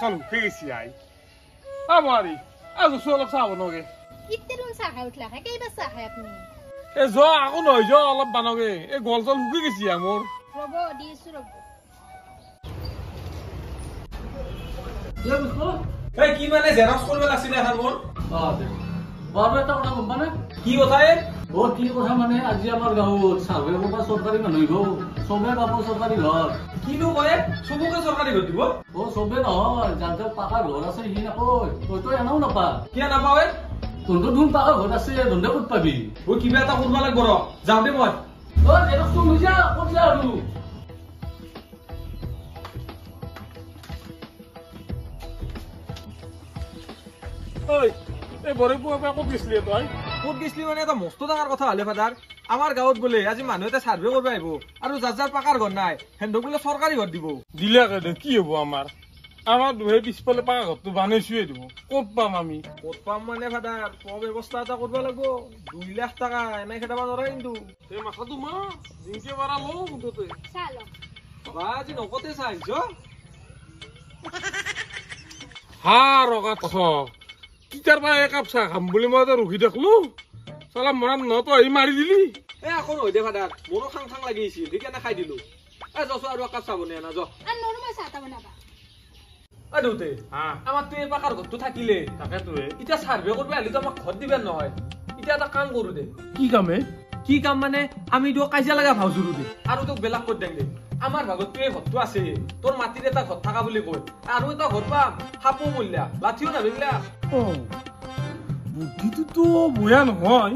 চল উঠে গেছি আই আমারি আজ অলপ চাহ বনোগে ইত্তেরুন চা খাই উঠলা খাই কেইবা চা খাই আপনি এ য আকৌ নহয় য অলপ বানোগে এই গল চল উঠে গেছি মোৰ রব দিছো রব এই কি মানে জেরক্স করবে লাগছিল এখন মোর বারো এটা কথা গম পানে কি কথা এ কি কথা মানে আজি আমার গাঁৱত সার্ভে করবা সরকারি মানুষ গো সবে পাব সরকারি ঘর কিনো কয় সবকে সরকারি ঘর দিব ও সবে নহয় যার যার পাকা ঘর আছে সি নাপয় তই তো এনাও নাপা কিয় নাপাৱে তোর ধুন পাকা ঘর আছে ধন্দে কত পাবি ও কিবা এটা করবা লাগব র যাও দে মই ও জেরক্স তো লইজা কত যা আৰু ঐ এই বরে পুয়া ক'ত গেছলি তই ক'ত গেছলি মানে এটা মস্ত ডাঙৰ কথা হলে ফাদাৰ আমাৰ গাঁৱত বোলে আজি মানুহ এটা সাৰ্ভে কৰিব আহিব আৰু যাৰ যাৰ পাকাৰ ঘৰ নাই হেন্দক বোলে সৰকাৰি ঘৰ দিব দিলে কেনে কি হব আমাৰ দুহে পিছফালে পাকা ঘৰটো বানাইছোৱে দিব ক'ত পাম আমি ক'ত পাম মানে ফাদাৰ ব্যৱস্থা এটা কৰিব লাগিব 2 লাখ টাকা এনে খেদাব নোৱাৰা কিন্তু এই মাথাটো মা জিংকে বাৰা লো মুঠতে চালো বাবা আজি নকতে চাইছ হা ৰগা তখ কিতাৰ পৰা একাপ চাহ খাম বুলি মই ৰখি দেখলো চালা মৰাম ন তই মাৰি দিলি এ আকৌ নহয় দে ফাদাৰ মোৰো খাং খাং লাগি আহিছিল সেইকাৰণে খাই দিলো এ যছো আৰু একাপ চাহ বনাই আনা য আৰ নৰমাল চাটা বানাবা দেউতে হা আমাৰ তুই পাকাৰ ঘৰটো থাকিলে তাকেতো এতিয়া সাৰ্ভে কৰিব আহিলে আমাক ঘৰ দিবেন নহয় এতিয়া এটা কাম কৰো দে কি কামে কি কাম মানে আমি তো কাজিয়া লগা ভাওজুৰো দে আৰু তোক বেলেগ কৰি দেং দে আমাৰ ভাগত তুই ঘৰটো আছে তোৰ মাটিৰ এটা ঘৰ থাকা বুলি কয় আৰু এটা ঘৰ পাম সাপো মূল্যা লাঠিও নাভিগলা বুদ্ধিটোতো বয়া নহয়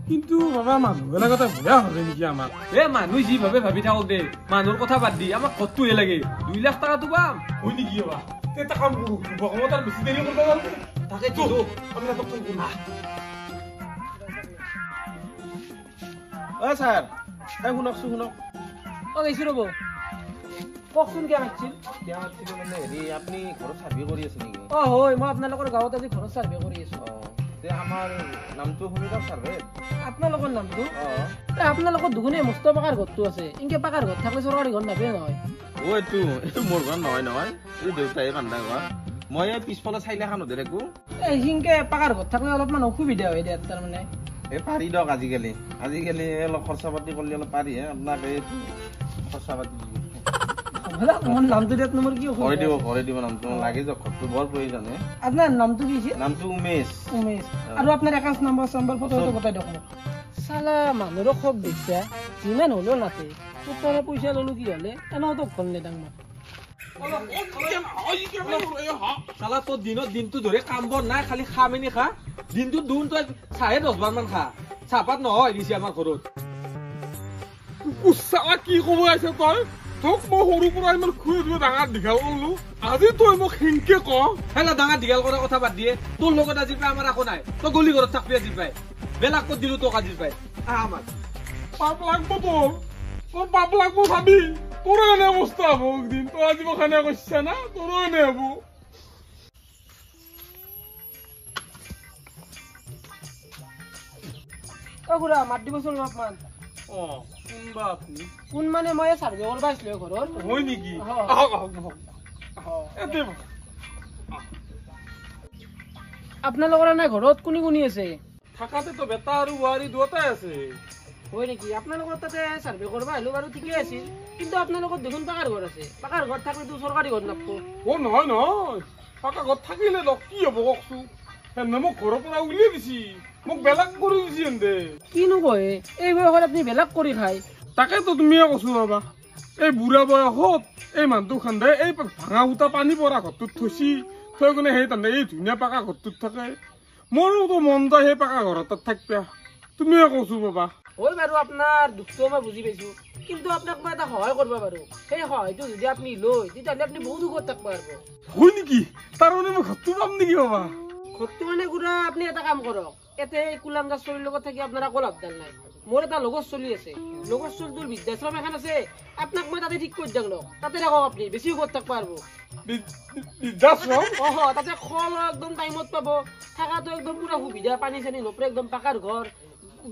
কিন্তু বাবা মানুহবিলাকতে বয়া হবে নেকি আমাৰ এ মানুহ যি ভাবে ভাবি থাকক দে মানুহৰ কথা বাদ দি আমাক ঘৰটোহে লাগে 2 লাখ টাকাটো পাম হয় নেকি বাবা এটা কাম কৰো ভগৱত আৰু বেছি দেৰি কৰিব নালাগে তাকে আমি এটা ফোন কৰো স্যাৰ এই শুনক ও গেছি ৰব কওকচোন কিয় মাতিছিল মানে হেৰি আপুনি ঘৰত সাৰ্ভে কৰি আছে নেকি অ হয় মই আপোনালোকৰ গাঁৱত আজি ঘৰত চাৰ্ভে কৰি আছো আমাৰ নামটো শুনিলক সাৰ্ভে আপোনালোকৰ নামটো আপোনালোকৰ দুগুণে মস্ত পাকাৰ ঘৰটো আছে ইনকে পাকাৰ ঘৰ থাকলে চৰকাৰী ঘৰ নাপায় নহয় এইটো মোৰ ঘৰ নহয় এই দেউতাই বান্ধা ঘৰ মই পিছফালে চাইলে খানো দে একো এই সিনকে পাকাৰ ঘৰ থাকলে অলপমান অসুবিধা হয় দিয়াত তাৰমানে এই পাৰি দিয়ক আজিকালি অলপ খৰচা পাতি কৰিলে অলপ পাৰি আপোনাক এই খৰচা পাতি মোৰ নামটো দিয়াত মোৰ কি কৰি দিব নামটো লাগি যাওক ঘৰটো বৰ প্ৰয়োজন আপোনাৰ নামটো কি আছিল নামটো উমেশ আৰু আপোনাৰ একাউণ্ট নম্বৰ ফটো বতাই দিয়ক মোক চালা মানুহৰ খুব দেখিছা যিমান হলেও নাতে তোৰ পইচা ললো কি হলে এনেওতো ঘৰ নেদাং মোক চালা তোৰ দিনটো ধৰি কাম বৰ নাই খালি খা মেনি খা দিনটোত দুন তই চাহে 10 বাৰ মান খা চাহপাত নহয় দিছে আমাৰ ঘৰত চালা কি ক'ব আছে তই তোক মই সৰুৰ পৰা ইমান খুৱাই দিওঁ ডাঙৰ দীঘল কৰিলো আজি তই মোক সেনকে ক হেলা ডাঙৰ দীঘল কৰা কথা বাদ দিয়ে তোৰ লগত আজি পাই আমাৰ একো নাই তই গলি ঘৰত থাকবি আজি পাই বেলেগ ক'ত দিলো তোক আজি পাই আমাৰ পাপ লাগব তোৰ পাপ লাগব ভাবি তোৰো এনে অৱস্থা হব একদিন তই আজি মোক খানে কৈছা না তোৰো এনে হব খুড়া মাত দিবচোন অলপমান কোনবা আপুনি কোন মানে মই চাৰ্ভে কৰিব আহিছিলো ঘৰত হয় নেকি আপোনালোকৰ এনে ঘৰত কোনি কোনি আছে থাকাতেতো বেটা আৰু বোৱাৰী দুটাই আছে হয় নেকি আপোনালোকৰ তাতে চাৰ্ভে কৰিব আহিলো বাৰু ঠিকেই আছিল কিন্তু আপোনালোকৰ দেখোন পাকাৰ ঘৰ আছে পাকাৰ ঘৰ থাকিলেতো চৰকাৰী ঘৰ নাপাব নহয় পাকা ঘৰত থাকিলে কি হব কওকচোন সেনে মোক ঘৰৰ পৰা উলিয়াই দিছি মোক বেলেগ কৰি দিছি এনে কিনো কয় এই বয়সত আপুনি বেলেগ কৰি খায় তাকেতো তুমিয়ে কৈছো বাবা এই বুঢ়া বয়সত এই মানুহটো খান্দাই এই ভাঙা সূতা পানী পৰা ঘৰটোত থৈছি থৈ কিনে সেই তান্দাই এই ধুনীয়া পাকা ঘৰটোত থাকে মোৰোতো মন যায় সেই পাকা ঘৰ তাত থাকিবা তুমিয়ে কৈছো বাবা হয় বাৰু আপোনাৰ দুখটো মই বুজি পাইছো কিন্তু আপোনাক মই এটা সহায় কৰিব পাৰো সেই সহায়টো যদি আপুনি লয় তেতিয়াহ'লে আপুনি বহুত সুখত থাকিব পাৰিব হয় নেকি তাৰমানে মই ঘৰটো পাম নেকি বাবা ঘৰটো মানে খুড়া আপুনি এটা কাম কৰক ইয়াতে কুলাংগা চলিৰ লগত থাকি আপোনাৰ একো লাভদাল নাই মোৰ এটা লগৰ চলি আছে লগৰ চলিটোৰ বৃদ্ধাশ্ৰম এখন আছে আপোনাক মই তাতে ঠিক কৰি দিম লওক তাতে থাকক আপুনি বেছি সুখত থাকিব পাৰিব বৃদ্ধাশ্ৰম তাতে খোৱা একদম টাইমত পাব থাকাটো একদম পুৰা সুবিধা পানী চানী নপৰে একদম পাকাৰ ঘৰ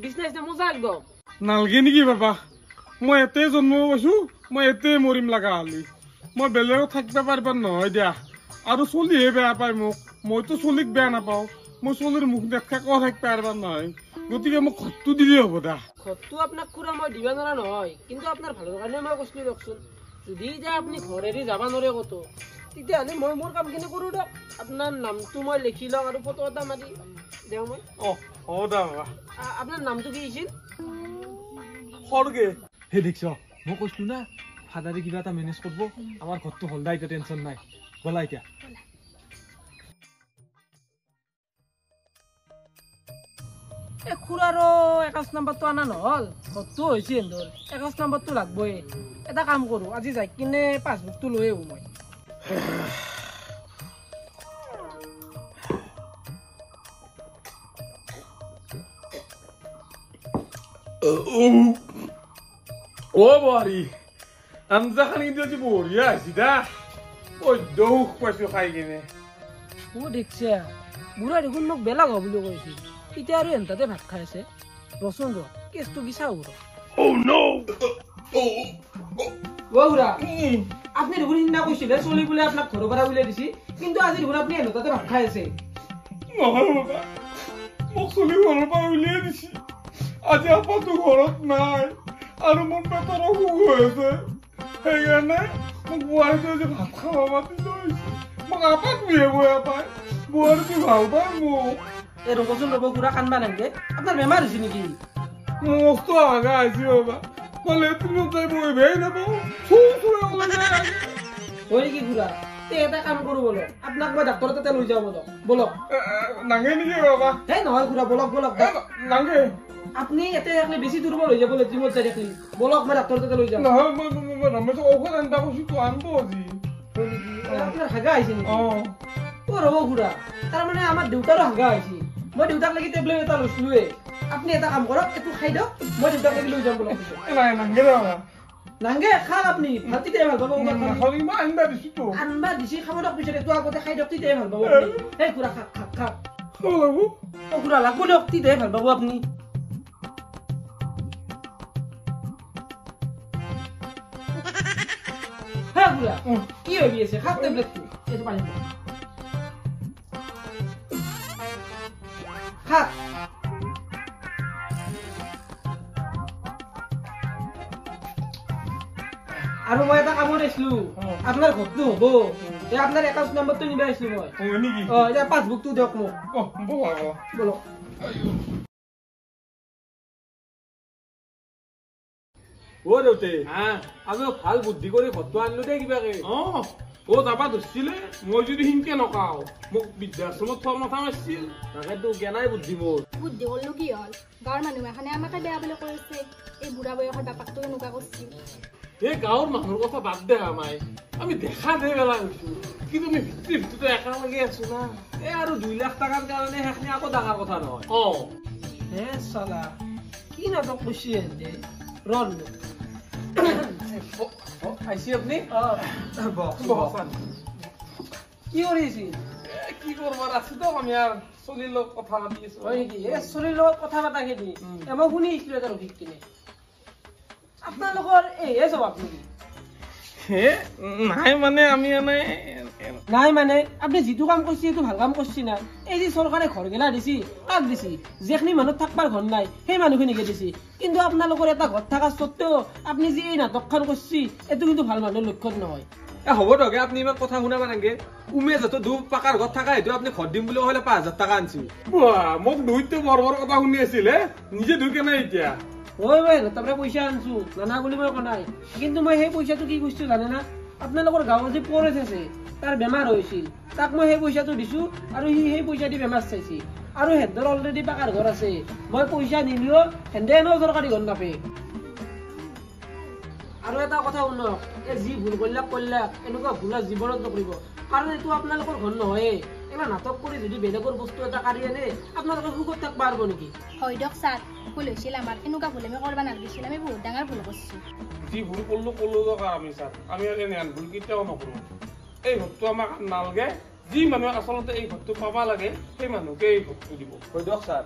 বিজনেছ মজা একদম নালগে নেকি বাবা মই এতে জন্ম পাইছো মই এতে মৰিম লগা হলি মই বেলেগত থাকিব পাৰিব নহয় দিয়া আৰু চলিহে বেয়া পায় মোক মইতো চলিক বেয়া নাপাওঁ মই চলিৰ মুখ দেখা ক থাকিব পাৰিবা নহয় গতিকে মোক ঘৰটো দিলেই হ'ব দা ঘৰটো আপোনাক খুৰা মই দিব নোৱাৰা নহয় কিন্তু আপোনাৰ ভালৰ কাৰণে মই কৈছিলো দিয়কচোন যদি এতিয়া আপুনি ঘৰ এৰি যাব নোৱাৰে ক'তো তেতিয়াহ'লে মই মোৰ কামখিনি কৰোঁ দিয়ক আপোনাৰ নামটো মই লিখি লওঁ আৰু ফটো এটা মাৰি দিওঁ মই হ'ব দা বাবা আপোনাৰ নামটো কি আছিল সৰগে হে দেখিছ মই কৈছিলো না ফাদাৰে কিবা এটা মেনেজ কৰিব আমাৰ ঘৰটো হ'ল দা এতিয়া টেনশ্যন নাই বলা এতিয়া এই খুৰাৰো 21 নম্বৰটো অনা নহ'ল ঘৰটো হৈছে এন্দৰ 21 নম্বৰটো লাগবই এটা কাম কৰোঁ আজি যাই কিনে পাছবুকটো লৈ আহোঁ মই বোৱাৰী আঞ্জাখান কিন্তু আজি বঢ়িয়া হৈছে দা দুখ পাইছো খাই কিনে দেখিছা বুঢ়া দেখোন মোক বেলেগ হ'ব বুলি কৈছিল এতিয়া আৰু এনতাতে ভাত খাই আছে ৰচোন ৰ কেছটো কি চাওঁ ৰ বুঢ়া আপুনি দেখোন সিদিনা কৈছিলে চলি বোলে আপোনাক ঘৰৰ পৰা উলিয়াই দিছে কিন্তু আজি দেখোন আপুনি এনতাতে ভাত খাই আছে নহয় বাবা মোক চলি ঘৰৰ পৰা উলিয়াই দিছে আজি আপাতো ঘৰত নাই আৰু মোৰ পেটৰ অসুখ হৈ আছে সেইকাৰণে মোক বোৱাৰীটো আজি ভাত খাব মাতি লৈছে মোক আপাক বিয়ে বয়া পায় বোৱাৰীটো ভাল পায় মোক এই ৰ'বচোন ৰ'ব খুৰা কান্দবা নালাগে আপোনাৰ বেমাৰ হৈছে নেকি মস্ত আগা আহিছে বাবা মই লেট্ৰিনত যাই বহিবই নাপাওঁ চুৰে হয় নেকি খুৰা তে এটা কাম কৰোঁ বলক আপোনাক মই ডাক্তৰৰ তাতে লৈ যাওঁ বলক নাঙে নেকি বাবা এই নহয় খুৰা বলক নাঙে আপুনি ইয়াতে একলি বেছি দুৰ্বল হৈ যাব লেট্ৰিনত যাই দেখলি বলক মই ডাক্তৰৰ তাতে লৈ যাওঁ নহয় মই ৰমেশক ঔষধ আনিব কৈছো তো আনিব আজি আপোনাৰ হাগা আহিছে নেকি ৰ'ব খুৰা তাৰমানে আমাৰ দেউতাৰো হাগা আহিছে মই দেউতাক লাগি টেবলেট এটা লৈছিলোৱে আপুনি এটা কাম কৰক এইটো খাই দিয়ক মই দেউতাক লাগি লৈ যাম বলক নাঙে বাবা নাংগে খাওক আপুনি ভাল তেতিয়াই ভাল পাব আনবা দিছি খাব দিয়ক পিছত এইটো আগতে খাই দিয়ক তেতিয়াই ভাল পাব আপুনি এই খুৰা খাক খুৰা লাগব দিয়ক তেতিয়াই ভাল পাব আপুনি খুৰা কি হৈ আছে খাওক টেবলেটটো এইটো পানী খাক আৰু মই এটা কামত আহিছিলো আপোনাৰ ঘৰটো হ'ব এই আপোনাৰ 21 নম্বৰটো নিব আহিছিলো মই এতিয়া পাছবুকটো দিয়ক মোক বলক দেউতে আমি ভাল বুদ্ধি কৰি ঘৰটো আনিলো দেই কিবাকে যাবা ধৰিছিলে মই যদি সিনকে নকাও মোক বৃদ্ধাশ্ৰমত থোৱাৰ মাথা মাৰিছিল তাকেতো জ্ঞানাই বুদ্ধি মোৰ বুদ্ধি হ'লনো কি হ'ল গাঁৱৰ মানুহ এখনে আমাকে বেয়া বুলি কৈছে এই বুঢ়া বয়সৰ বাপাকটো এনেকুৱা কৰিছে এই গাঁৱৰ মানুহৰ কথা বাদ দে আমাই আমি দেখা দে বেলা হৈছো কিন্তু আমি ভিতৰতে একা লাগি আছো না এই আৰু 2 লাখ টকাৰ কাৰণে সেইখিনি আকৌ ডাঙৰ কথা নহয় হে চালা কি নাটক কৰিছে এনে ৰন আইছি আপুনি কি কৰিছে কি কৰবা আছো তো আমি আৰু চলিৰ লগত কথা পাতি আছো হয় নেকি এই চলিৰ লগত কথা পাতা খেদি মই শুনি আহিছিলো এটা ৰফিক কিনে আপোনালোকৰ এহে জবাব নেকি নাই মানে আমি নাই মানে আপুনি যিটো কাম কৰিছে সেইটো ভাল কাম কৰিছে না এই যে চৰকাৰে ঘৰ গেলা দিছি কাক দিছি যেখিনি মানুহ থাকবাৰ ঘৰ নাই সেই মানুহখিনিকে দিছি কিন্তু আপোনালোকৰ এটা ঘৰ থকা স্বত্বেও আপুনি যে এই নাটকখন কৰিছে এইটো কিন্তু ভাল মানুহৰ লক্ষণ নহয় হ'ব দকে আপুনি ইমান কথা শুনাব নালাগে উমেশ যত 2 পাকাৰ ঘৰ থকা সেইটো আপুনি ঘৰ দিম বুলি ক'লে 5000 টকা আনছি মোক দুইতে বৰ কথা শুনি আছিল নিজে ঢুকে নাই এতিয়া তাৰপৰা পইচা আনছো নানা বুলি মই কোৱা নাই কিন্তু মই সেই পইচাটো কি কৰিছো জানে না আপোনালোকৰ গাঁৱত যে পৰেশ আছে তাৰ বেমাৰ হৈছিল তাক মই সেই পইচাটো দিছো আৰু সি সেই পইচা দি বেমাৰ চাইছি আৰু হেঁতৰ অলৰেডি পাকাৰ ঘৰ আছে মই পইচা নিলিও হেঁতে এনেও চৰকাৰী ঘৰ নাপে আৰু এটা কথা শুনক এই যি ভুল কৰিলাক এনেকুৱা ভুল জীৱনত নকৰিব কাৰণ এইটো আপোনালোকৰ ঘৰ নহয় এবাৰ নাটক কৰি যদি বেলেগৰ বস্তু এটা কাঢ়ি আনে আপোনালোকে সুখত থাকব পাৰিব নেকি হয় দিয়ক ছাৰ ভুল হৈছিল আমাৰ এনেকুৱা ভুল আমি কৰিব নালাগিছিল আমি বহুত ডাঙৰ ভুল কৰিছো যি ভুল কৰিলো দৰকাৰ আমি ছাৰ আমি এনে ভুল কেতিয়াও নকৰো এই ঘৰটো আমাক নালাগে যি মানুহে আচলতে এই ঘৰটো পাবা লাগে সেই মানুহকে এই ঘৰটো দিব হয় দিয়ক ছাৰ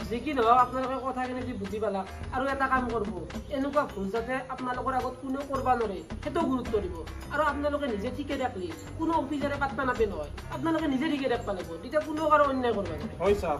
যি কি নহওক আপোনালোকে কথাখিনি যি বুজি পালাক আৰু এটা কাম কৰিব এনেকুৱা ভুল যাতে আপোনালোকৰ আগত কোনেও কৰিব নোৱাৰে সেইটো গুৰুত্ব দিব আৰু আপোনালোকে নিজে ঠিকে ৰাখলি কোনো অফিচাৰে পাত্তা নাপে নহয় আপোনালোকে নিজে ঠিকে ৰাখবা লাগিব তেতিয়া কোনো কাৰো অন্যায় কৰিব নোৱাৰে হয় ছাৰ